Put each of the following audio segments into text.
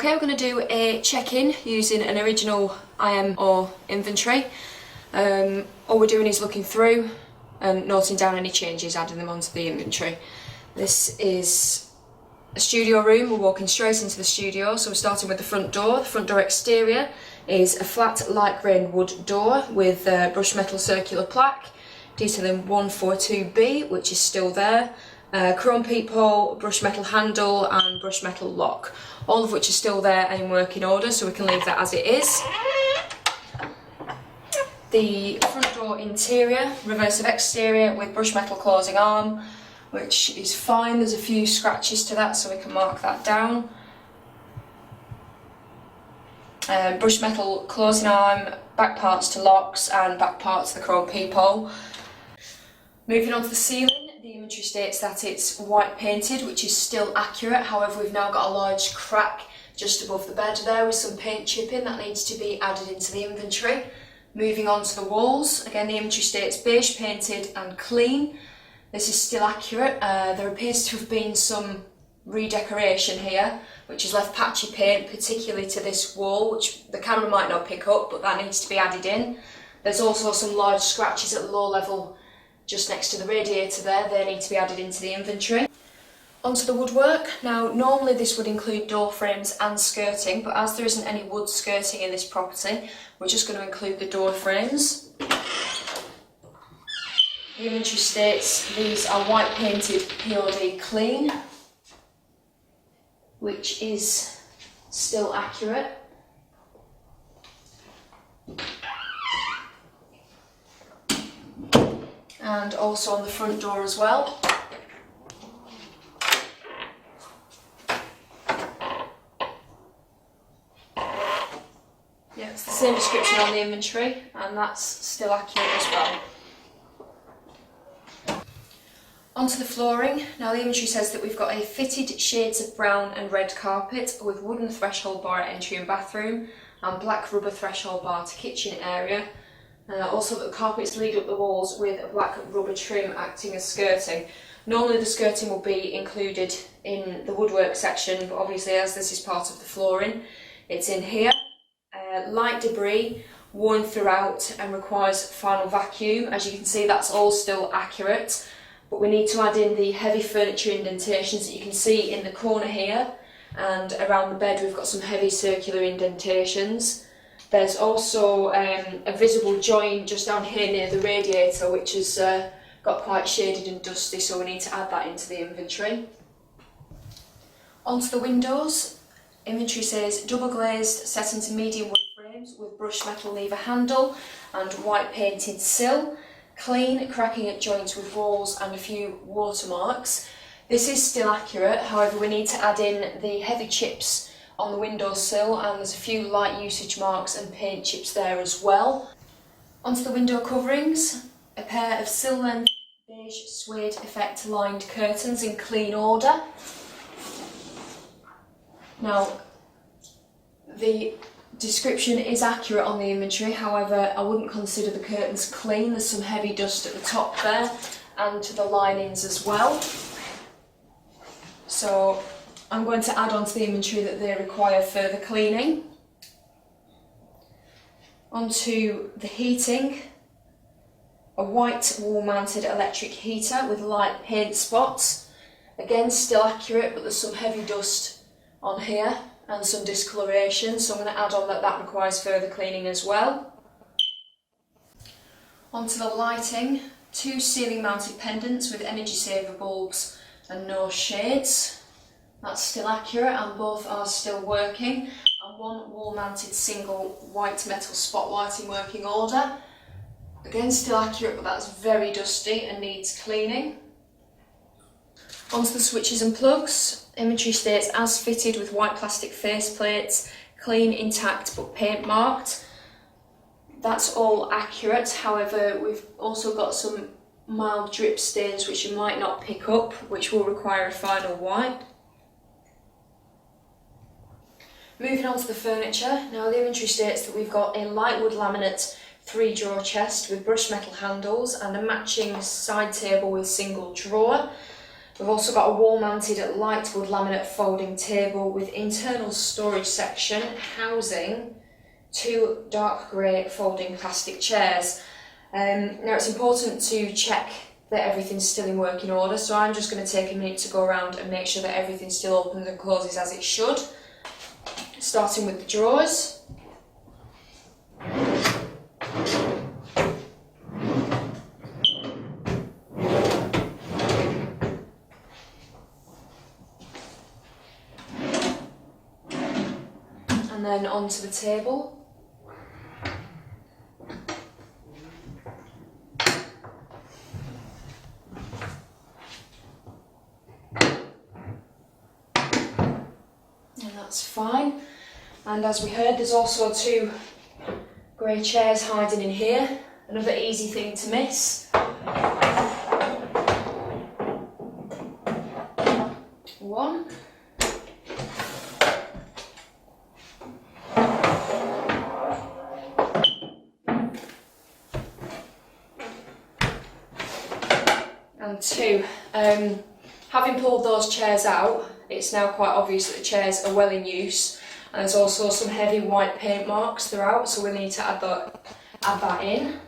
Okay, we're going to do a check-in using an original IM or inventory. All we're doing is looking through and noting down any changes, adding them onto the inventory. This is a studio room. We're walking straight into the studio, so we're starting with the front door. The front door exterior is a flat light grain wood door with brushed metal circular plaque detailing 142B, which is still there. Chrome peephole, brushed metal handle and brushed metal lock, all of which are still there and in working order, so we can leave that as it is. The front door interior, reverse of exterior with brushed metal closing arm, which is fine. There's a few scratches to that, so we can mark that down. Brushed metal closing arm, back parts to locks and back parts to the chrome peephole. Moving on to the ceiling, the inventory states that it's white painted, which is still accurate. However, we've now got a large crack just above the bed there with some paint chipping that needs to be added into the inventory. Moving on to the walls, again the inventory states beige painted and clean. This is still accurate. There appears to have been some redecoration here, which has left patchy paint, particularly to this wall, which the camera might not pick up, but that needs to be added in. There's also some large scratches at low level just next to the radiator there. They need to be added into the inventory. Onto the woodwork. Now, normally this would include door frames and skirting, but as there isn't any wood skirting in this property, we're just going to include the door frames. The inventory states these are white painted POD clean, which is still accurate. And also on the front door as well. Yeah, it's the same description on the inventory, and that's still accurate as well. Onto the flooring. Now the inventory says that we've got a fitted shades of brown and red carpet with wooden threshold bar at entry and bathroom and black rubber threshold bar to kitchen area. Also that the carpets lead up the walls with a black rubber trim acting as skirting. Normally the skirting will be included in the woodwork section, but obviously as this is part of the flooring, it's in here. Light debris worn throughout and requires final vacuum. As you can see, that's all still accurate, but we need to add in the heavy furniture indentations that you can see in the corner here, and around the bed we've got some heavy circular indentations. There's also a visible joint just down here near the radiator, which has got quite shaded and dusty, so we need to add that into the inventory. Onto the windows. Inventory says double glazed, set into medium wood frames with brushed metal lever handle and white painted sill. Clean, cracking at joints with walls and a few watermarks. This is still accurate, however we need to add in the heavy chips on the windowsill, and there's a few light usage marks and paint chips there as well. Onto the window coverings, a pair of sill length beige suede effect lined curtains in clean order. Now, the description is accurate on the inventory, however I wouldn't consider the curtains clean. There's some heavy dust at the top there and to the linings as well. So I'm going to add onto the inventory that they require further cleaning. Onto the heating, a white wall mounted electric heater with light paint spots. Again, still accurate, but there's some heavy dust on here and some discoloration, so I'm going to add on that that requires further cleaning as well. Onto the lighting, two ceiling mounted pendants with energy saver bulbs and no shades. That's still accurate and both are still working. And one wall mounted single white metal spotlight in working order. Again, still accurate, but that's very dusty and needs cleaning. Onto the switches and plugs. Inventory states as fitted with white plastic face plates, clean, intact but paint marked. That's all accurate, however we've also got some mild drip stains which you might not pick up, which will require a final wipe. Moving on to the furniture. Now the inventory states that we've got a light wood laminate 3-drawer chest with brushed metal handles and a matching side table with single drawer. We've also got a wall-mounted lightwood laminate folding table with internal storage section housing 2 dark grey folding plastic chairs. Now it's important to check that everything's still in working order, so I'm just going to take a minute to go around and make sure that everything still opens and closes as it should. Starting with the drawers. And then onto the table. And that's fine. And as we heard, there's also 2 grey chairs hiding in here. Another easy thing to miss. 1. And 2. Having pulled those chairs out, it's now quite obvious that the chairs are well in use, and there's also some heavy white paint marks throughout, so we need to add that in.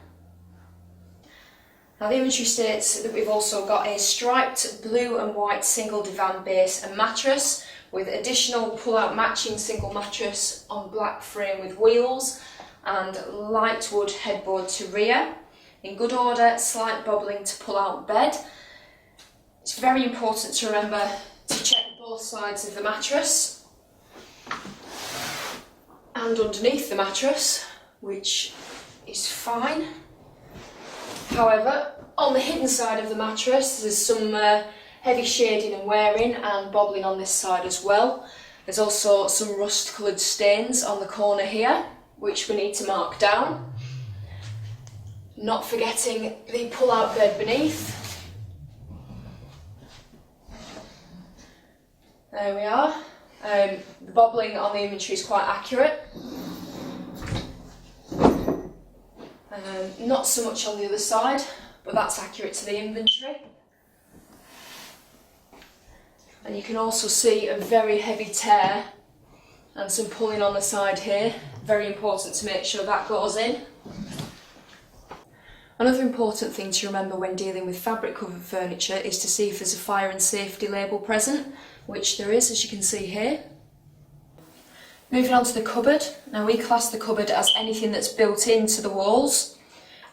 Now the inventory states that we've also got a striped blue and white single divan base and mattress with additional pull-out matching single mattress on black frame with wheels and light wood headboard to rear. In good order, slight bobbling to pull out bed. It's very important to remember to check both sides of the mattress and underneath the mattress, which is fine. However, on the hidden side of the mattress there's some heavy shading and wearing and bobbling on this side as well. There's also some rust coloured stains on the corner here, which we need to mark down. Not forgetting the pull-out bed beneath. There we are. The bobbling on the inventory is quite accurate. Not so much on the other side, but that's accurate to the inventory. And you can also see a very heavy tear and some pulling on the side here. Very important to make sure that goes in. Another important thing to remember when dealing with fabric covered furniture is to see if there's a fire and safety label present, which there is, as you can see here. Moving on to the cupboard. Now we class the cupboard as anything that's built into the walls.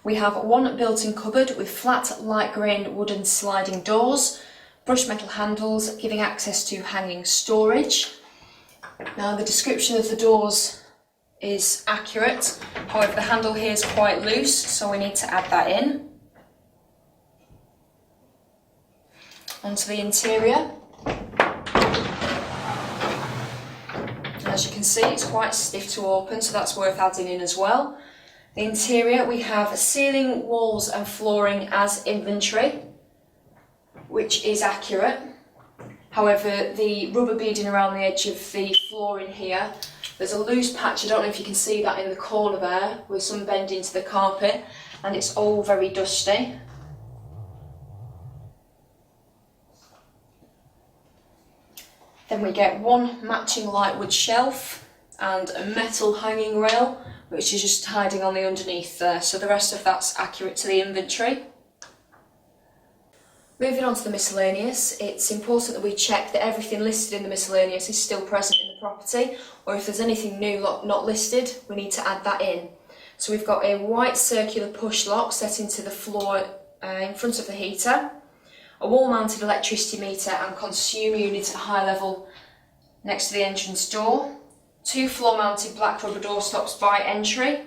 We have one built-in cupboard with flat, light-grain wooden sliding doors, brushed metal handles giving access to hanging storage. Now the description of the doors is accurate, however the handle here is quite loose, so we need to add that in. Onto the interior. As you can see, it's quite stiff to open, so that's worth adding in as well. The interior, we have ceiling, walls and flooring as inventory, which is accurate. However, the rubber beading around the edge of the flooring here, there's a loose patch, I don't know if you can see that in the corner there, with some bending to the carpet, and it's all very dusty. Then we get one matching lightwood shelf and a metal hanging rail, which is just hiding on the underneath there, so the rest of that's accurate to the inventory. Moving on to the miscellaneous, it's important that we check that everything listed in the miscellaneous is still present in the property, or if there's anything new not listed, we need to add that in. So we've got a white circular push lock set into the floor in front of the heater, a wall-mounted electricity meter and consumer unit at high level next to the entrance door, 2 floor-mounted black rubber door stops by entry,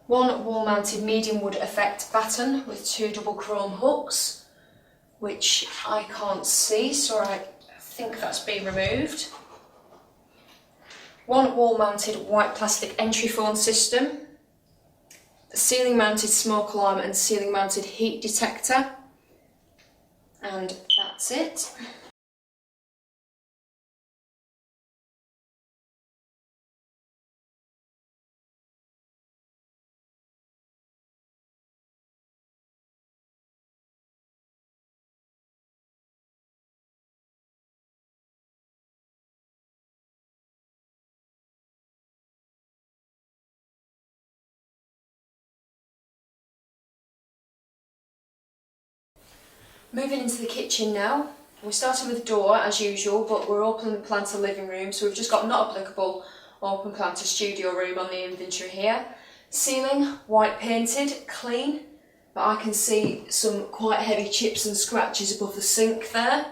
1 wall-mounted medium wood effect batten with 2 double chrome hooks, which I can't see, so I think that's been removed. 1 wall-mounted white plastic entry phone system, a ceiling-mounted smoke alarm and ceiling-mounted heat detector, and that's it. Moving into the kitchen now. We're starting with the door as usual, but we're open plan to living room, so we've just got not applicable open plan to studio room on the inventory here. Ceiling, white painted, clean, but I can see some quite heavy chips and scratches above the sink there.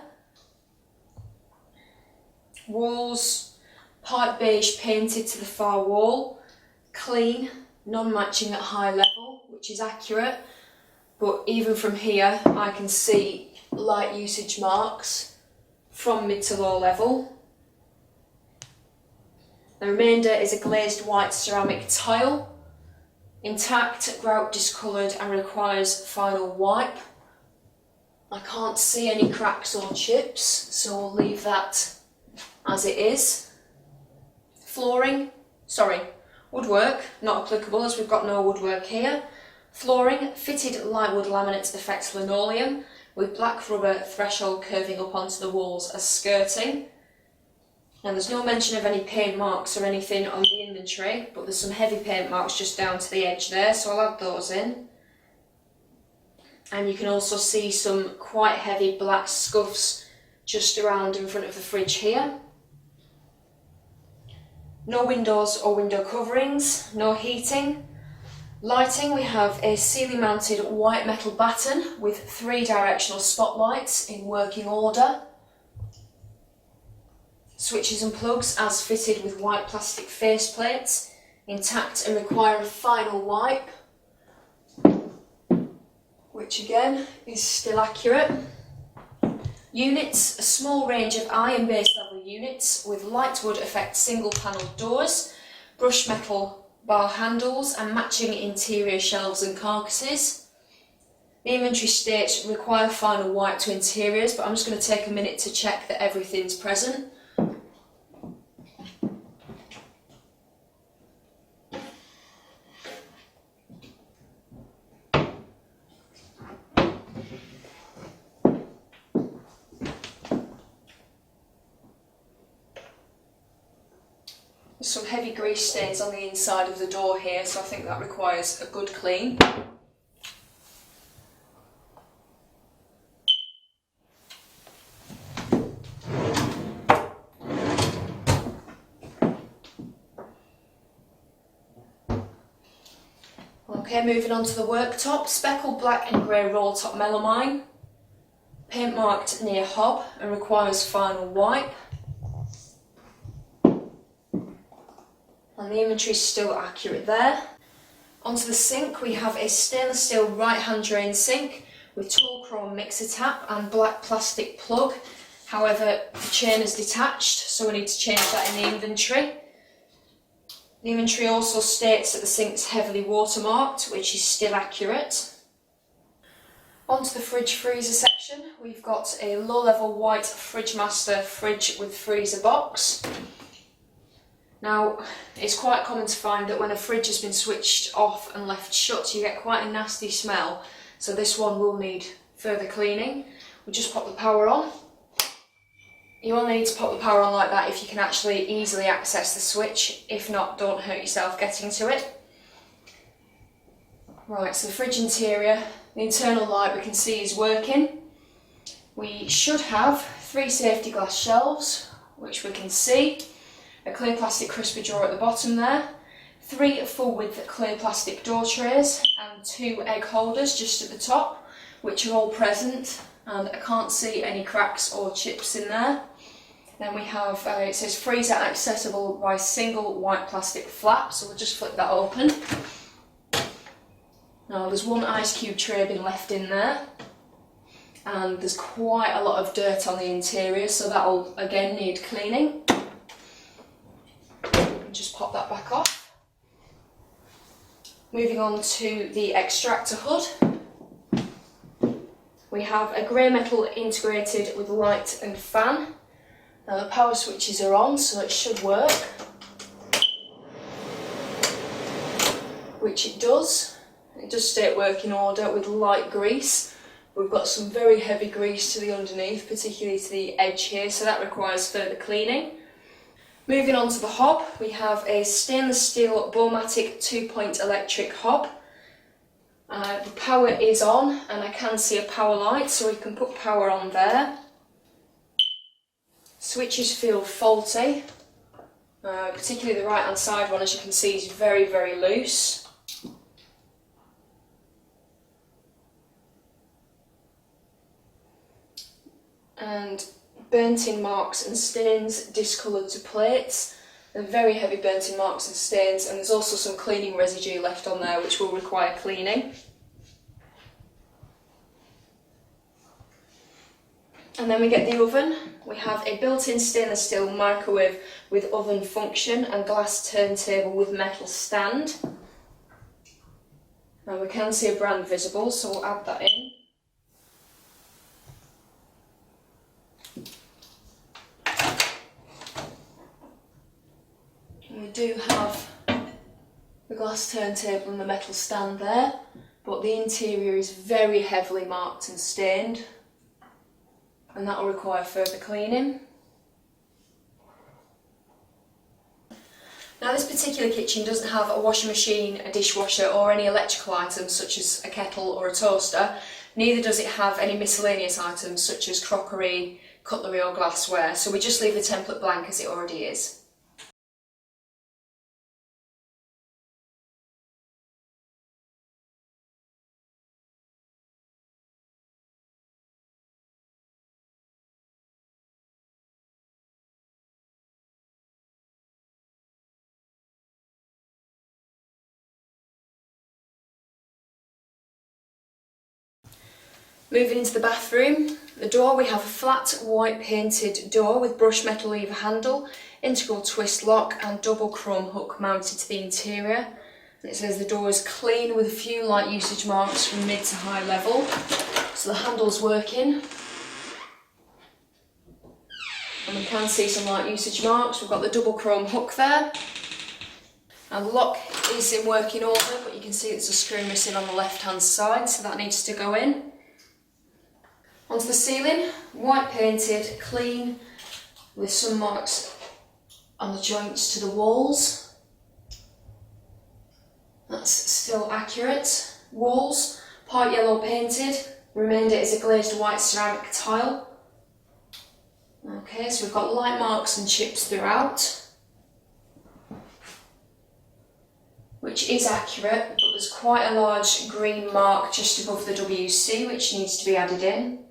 Walls, pipe beige painted to the far wall, clean, non-matching at high level, which is accurate, but even from here I can see light usage marks from mid to low level. The remainder is a glazed white ceramic tile, intact, grout discoloured and requires final wipe. I can't see any cracks or chips, so we'll leave that as it is. Woodwork, not applicable as we've got no woodwork here. Flooring, fitted lightwood laminate effect linoleum with black rubber threshold curving up onto the walls as skirting. Now there's no mention of any paint marks or anything on the inventory, but there's some heavy paint marks just down to the edge there, so I'll add those in. And you can also see some quite heavy black scuffs just around in front of the fridge here. No windows or window coverings, no heating. Lighting, we have a ceiling mounted white metal batten with 3 directional spotlights in working order. Switches and plugs as fitted with white plastic faceplates, intact and require a final wipe, which again is still accurate. Units, a small range of eye and base level units with light wood effect single panelled doors, brushed metal bar handles and matching interior shelves and carcasses. The inventory states require final wipe to interiors, but I'm just going to take a minute to check that everything's present. There's some heavy grease stains on the inside of the door here, so I think that requires a good clean. Okay, moving on to the worktop. Speckled black and grey roll top melamine, paint marked near hob and requires final wipe. And the inventory is still accurate there. Onto the sink, we have a stainless steel right hand drain sink with tall chrome mixer tap and black plastic plug. However, the chain is detached, so we need to change that in the inventory. The inventory also states that the sink's heavily watermarked, which is still accurate. Onto the fridge freezer section, we've got a low level white Fridge Master fridge with freezer box. Now, it's quite common to find that when a fridge has been switched off and left shut, you get quite a nasty smell. So this one will need further cleaning. We'll just pop the power on. You only need to pop the power on like that if you can actually easily access the switch. If not, don't hurt yourself getting to it. Right, so the fridge interior, the internal light we can see is working. We should have 3 safety glass shelves, which we can see. A clear plastic crisper drawer at the bottom there, 3 full width clear plastic door trays and 2 egg holders just at the top, which are all present, and I can't see any cracks or chips in there. Then we have, it says freezer accessible by single white plastic flap, so we'll just flip that open. Now there's 1 ice cube tray been left in there, and there's quite a lot of dirt on the interior, so that'll again need cleaning. Just pop that back off. Moving on to the extractor hood. We have a grey metal integrated with light and fan. Now the power switches are on, so it should work. Which it does. It does stay at working order with light grease. We've got some very heavy grease to the underneath, particularly to the edge here, so that requires further cleaning. Moving on to the hob, we have a stainless steel Bowmatic 2-point electric hob. The power is on and I can see a power light, so we can put power on there. Switches feel faulty, particularly the right hand side one, as you can see, is very, very loose. And burnt-in marks and stains discoloured to plates. They're very heavy burnt-in marks and stains, and there's also some cleaning residue left on there which will require cleaning. And then we get the oven. We have a built-in stainless steel microwave with oven function and glass turntable with metal stand. And we can see a brand visible, so we'll add that in. We do have the glass turntable and the metal stand there, but the interior is very heavily marked and stained, and that will require further cleaning. Now, this particular kitchen doesn't have a washing machine, a dishwasher or any electrical items such as a kettle or a toaster. Neither does it have any miscellaneous items such as crockery, cutlery or glassware, so we just leave the template blank as it already is. Moving into the bathroom, the door, we have a flat white painted door with brushed metal lever handle, integral twist lock and double chrome hook mounted to the interior. And it says the door is clean with a few light usage marks from mid to high level. So the handle's working. And we can see some light usage marks. We've got the double chrome hook there. And the lock is in working order, but you can see there's a screw missing on the left hand side, so that needs to go in. Onto the ceiling, white painted, clean, with some marks on the joints to the walls. That's still accurate. Walls, part yellow painted, remainder is a glazed white ceramic tile. Okay, so we've got light marks and chips throughout, which is accurate, but there's quite a large green mark just above the WC which needs to be added in.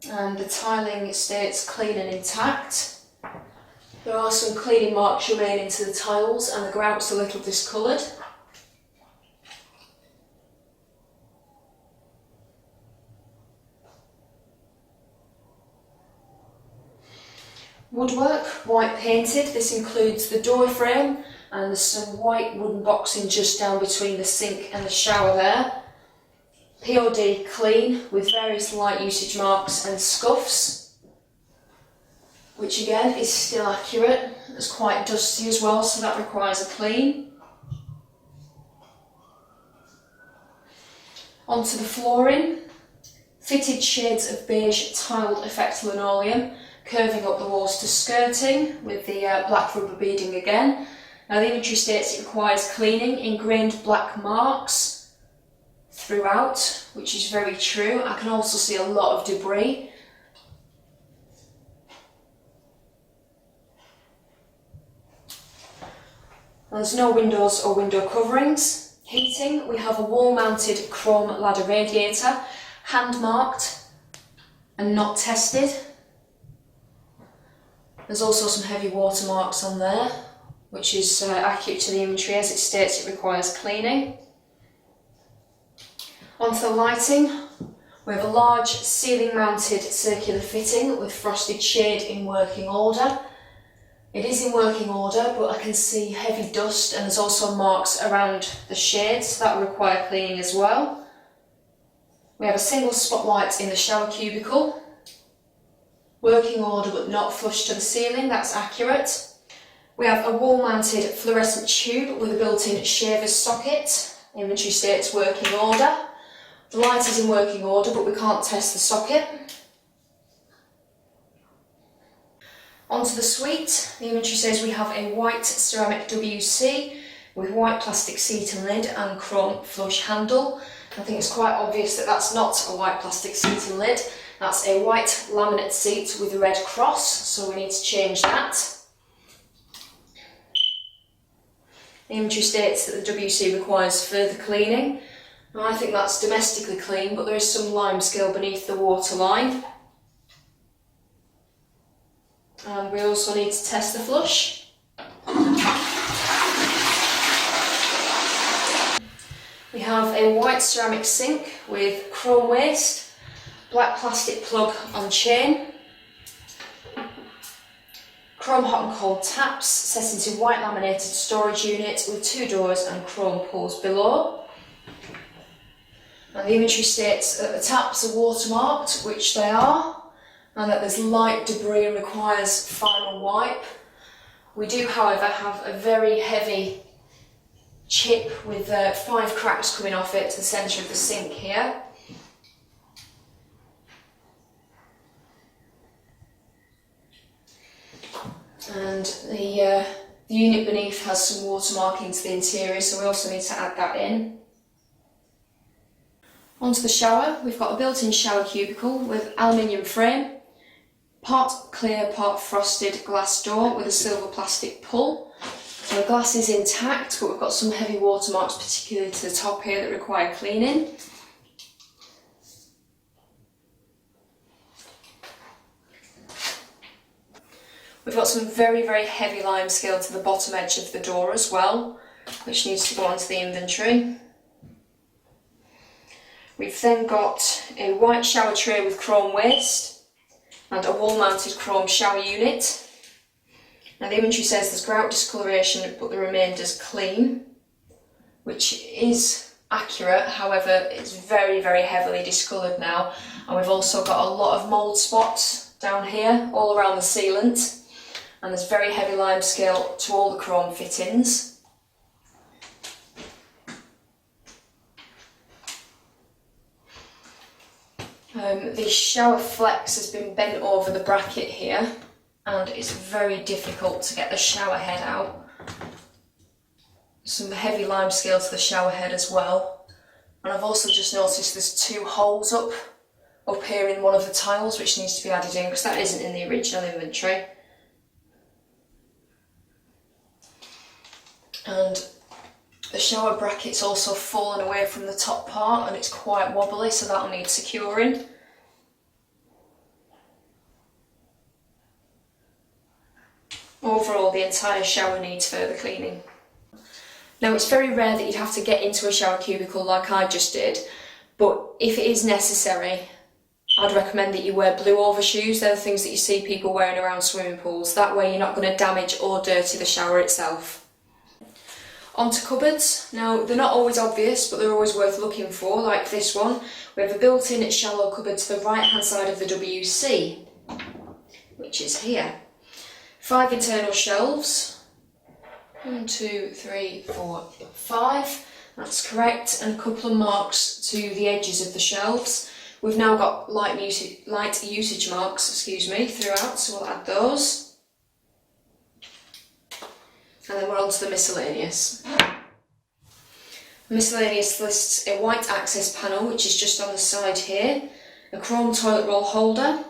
And the tiling stays clean and intact. There are some cleaning marks remaining to the tiles and the grout's a little discoloured. Woodwork, white painted. This includes the door frame and there's some white wooden boxing just down between the sink and the shower there. POD clean with various light usage marks and scuffs, which again is still accurate. It's quite dusty as well, so that requires a clean. Onto the flooring, fitted shades of beige tiled effect linoleum, curving up the walls to skirting with the black rubber beading again. Now the inventory states it requires cleaning, ingrained black marks throughout, which is very true. I can also see a lot of debris. There's no windows or window coverings. Heating, we have a wall-mounted chrome ladder radiator, hand-marked and not tested. There's also some heavy watermarks on there, which is accurate to the inventory as it states it requires cleaning. Onto the lighting, we have a large ceiling-mounted circular fitting with frosted shade in working order. It is in working order, but I can see heavy dust and there's also marks around the shade, so that will require cleaning as well. We have a single spotlight in the shower cubicle. Working order but not flush to the ceiling, that's accurate. We have a wall-mounted fluorescent tube with a built-in shaver's socket. Inventory states working order. The light is in working order, but we can't test the socket. Onto the suite, the inventory says we have a white ceramic WC with white plastic seat and lid and chrome flush handle. I think it's quite obvious that that's not a white plastic seat and lid, that's a white laminate seat with a red cross, so we need to change that. The inventory states that the WC requires further cleaning. And I think that's domestically clean, but there is some limescale beneath the waterline. And we also need to test the flush. We have a white ceramic sink with chrome waste, black plastic plug on chain, chrome hot and cold taps set into white laminated storage unit with 2 doors and chrome pulls below. And the inventory states that the taps are watermarked, which they are, and that there's light debris and requires final wipe. We do, however, have a very heavy chip with 5 cracks coming off it to the centre of the sink here. And the unit beneath has some water marking to the interior, so we also need to add that in. Onto the shower, we've got a built-in shower cubicle with aluminium frame, part clear, part frosted glass door with a silver plastic pull. So the glass is intact, but we've got some heavy watermarks, particularly to the top here, that require cleaning. We've got some very, very heavy limescale to the bottom edge of the door as well, which needs to go onto the inventory. We've then got a white shower tray with chrome waste and a wall-mounted chrome shower unit. Now the inventory says there's grout discoloration, but the remainder's clean, which is accurate. However, it's very, very heavily discoloured now, and we've also got a lot of mould spots down here all around the sealant. And there's very heavy limescale to all the chrome fittings. The shower flex has been bent over the bracket here, and it's very difficult to get the shower head out. Some heavy limescale to the shower head as well. And I've also just noticed there's 2 holes up here in one of the tiles, which needs to be added in because that isn't in the original inventory. And the shower bracket's also fallen away from the top part and it's quite wobbly, so that'll need securing. Overall, the entire shower needs further cleaning. Now, it's very rare that you'd have to get into a shower cubicle like I just did, but if it is necessary, I'd recommend that you wear blue overshoes. They're the things that you see people wearing around swimming pools. That way you're not going to damage or dirty the shower itself. Onto cupboards. Now, they're not always obvious, but they're always worth looking for, like this one. We have a built-in shallow cupboard to the right-hand side of the WC, which is here. 5 internal shelves. 1, 2, 3, 4, 5. That's correct. And a couple of marks to the edges of the shelves. We've now got light usage marks, throughout, so we'll add those. And then we're on to the miscellaneous. Miscellaneous lists a white access panel, which is just on the side here, a chrome toilet roll holder,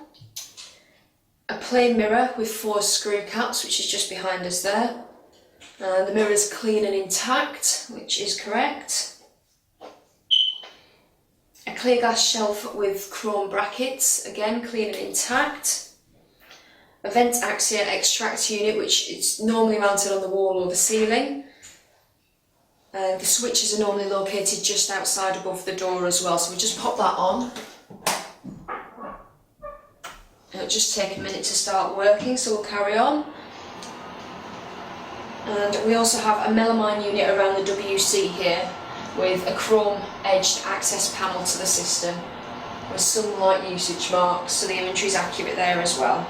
a plain mirror with 4 screw caps, which is just behind us there. The mirror is clean and intact, which is correct. A clear glass shelf with chrome brackets, again clean and intact. A vent axia extract unit, which is normally mounted on the wall or the ceiling. The switches are normally located just outside above the door as well, so we just pop that on. It'll just take a minute to start working, so we'll carry on. And we also have a melamine unit around the WC here with a chrome edged access panel to the system with some light usage marks, so the inventory is accurate there as well.